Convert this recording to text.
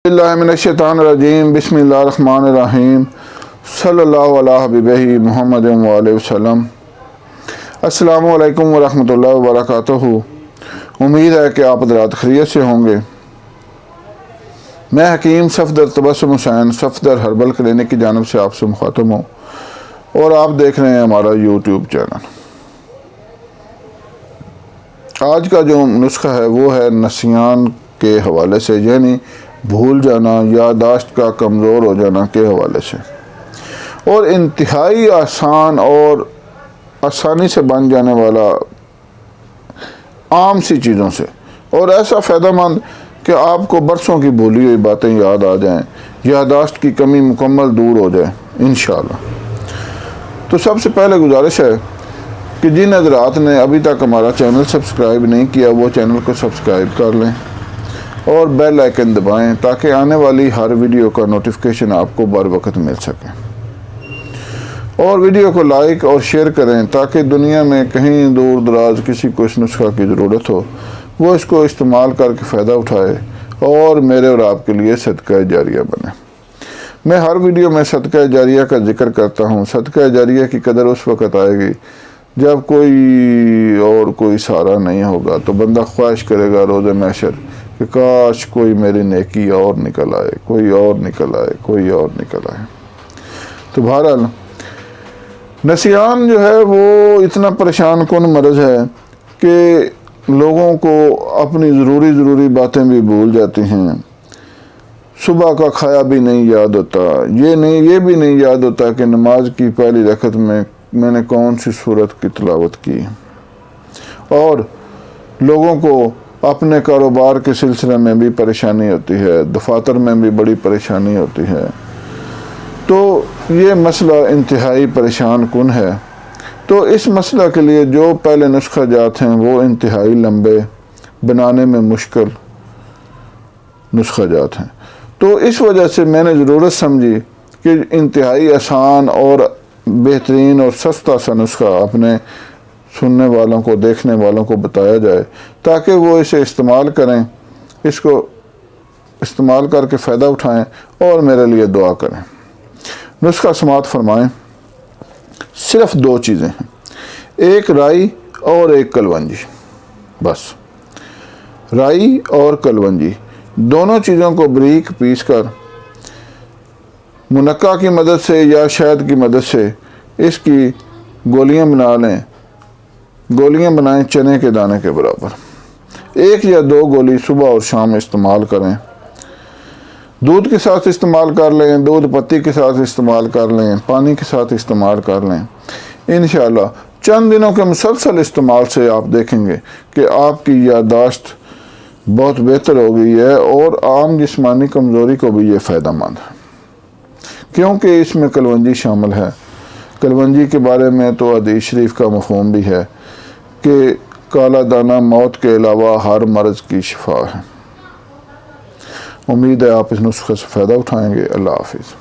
اللہ من الشیطان الرجیم بسم اللہ الرحمن الرحیم صلی اللہ علیہ حبیبہ محمد وآلہ وسلم۔ السلام علیکم ورحمۃ اللہ وبرکاتہ۔ امید ہے کہ آپ حضرات خیریت سے ہوں گے۔ میں حکیم صفدر تبسم حسین صفدر ہربل کلینک کی جانب سے آپ سے مخاطب ہوں اور آپ دیکھ رہے ہیں ہمارا یوٹیوب چینل۔ آج کا جو نسخہ ہے وہ ہے نسیان کے حوالے سے، یعنی بھول جانا، یادداشت کا کمزور ہو جانا کے حوالے سے، اور انتہائی آسان اور آسانی سے بن جانے والا عام سی چیزوں سے، اور ایسا فائدہ مند کہ آپ کو برسوں کی بھولی ہوئی باتیں یاد آ جائیں، یادداشت کی کمی مکمل دور ہو جائے انشاءاللہ۔ تو سب سے پہلے گزارش ہے کہ جن حضرات نے ابھی تک ہمارا چینل سبسکرائب نہیں کیا وہ چینل کو سبسکرائب کر لیں اور بیل آئیکن دبائیں تاکہ آنے والی ہر ویڈیو کا نوٹیفیکیشن آپ کو بر وقت مل سکے، اور ویڈیو کو لائک اور شیئر کریں تاکہ دنیا میں کہیں دور دراز کسی کو اس نسخہ کی ضرورت ہو، وہ اس کو استعمال کر کے فائدہ اٹھائے اور میرے اور آپ کے لیے صدقہ جاریہ بنے۔ میں ہر ویڈیو میں صدقہ جاریہ کا ذکر کرتا ہوں۔ صدقہ جاریہ کی قدر اس وقت آئے گی جب کوئی سہارا نہیں ہوگا، تو بندہ خواہش کرے گا روز محشر کہ کاش کوئی میری نیکی اور نکل آئے، کوئی اور نکل آئے، کوئی اور نکل آئے۔ تو بہرحال نسیان جو ہے وہ اتنا پریشان کن مرض ہے کہ لوگوں کو اپنی ضروری باتیں بھی بھول جاتی ہیں۔ صبح کا کھایا بھی نہیں یاد ہوتا، یہ بھی نہیں یاد ہوتا کہ نماز کی پہلی رکعت میں نے کون سی سورت کی تلاوت کی، اور لوگوں کو اپنے کاروبار کے سلسلے میں بھی پریشانی ہوتی ہے، دفاتر میں بھی بڑی پریشانی ہوتی ہے۔ تو یہ مسئلہ انتہائی پریشان کن ہے۔ تو اس مسئلہ کے لیے جو پہلے نسخہ جات ہیں وہ انتہائی لمبے، بنانے میں مشکل نسخہ جات ہیں۔ تو اس وجہ سے میں نے ضرورت سمجھی کہ انتہائی آسان اور بہترین اور سستا سا نسخہ اپنے سننے والوں کو، دیکھنے والوں کو بتایا جائے تاکہ وہ اسے استعمال کریں، اس کو استعمال کر کے فائدہ اٹھائیں اور میرے لیے دعا کریں۔ نسخہ سماعت فرمائیں۔ صرف دو چیزیں ہیں، ایک رائی اور ایک کلونجی، بس رائی اور کلونجی دونوں چیزوں کو باریک پیس کر منقع کی مدد سے یا شہد کی مدد سے اس کی گولیاں بنا لیں۔ گولیاں بنائیں چنے کے دانے کے برابر، 1 یا 2 گولی صبح اور شام استعمال کریں۔ دودھ کے ساتھ استعمال کر لیں، دودھ پتی کے ساتھ استعمال کر لیں، پانی کے ساتھ استعمال کر لیں۔ انشاءاللہ چند دنوں کے مسلسل استعمال سے آپ دیکھیں گے کہ آپ کی یادداشت بہت بہتر ہو گئی ہے، اور عام جسمانی کمزوری کو بھی یہ فائدہ مند ہے، کیونکہ اس میں کلونجی شامل ہے۔ کلونجی کے بارے میں تو حدیث شریف کا مفہوم بھی ہے کہ کالا دانہ موت کے علاوہ ہر مرض کی شفا ہے۔ امید ہے آپ اس نسخے سے فائدہ اٹھائیں گے۔ اللہ حافظ۔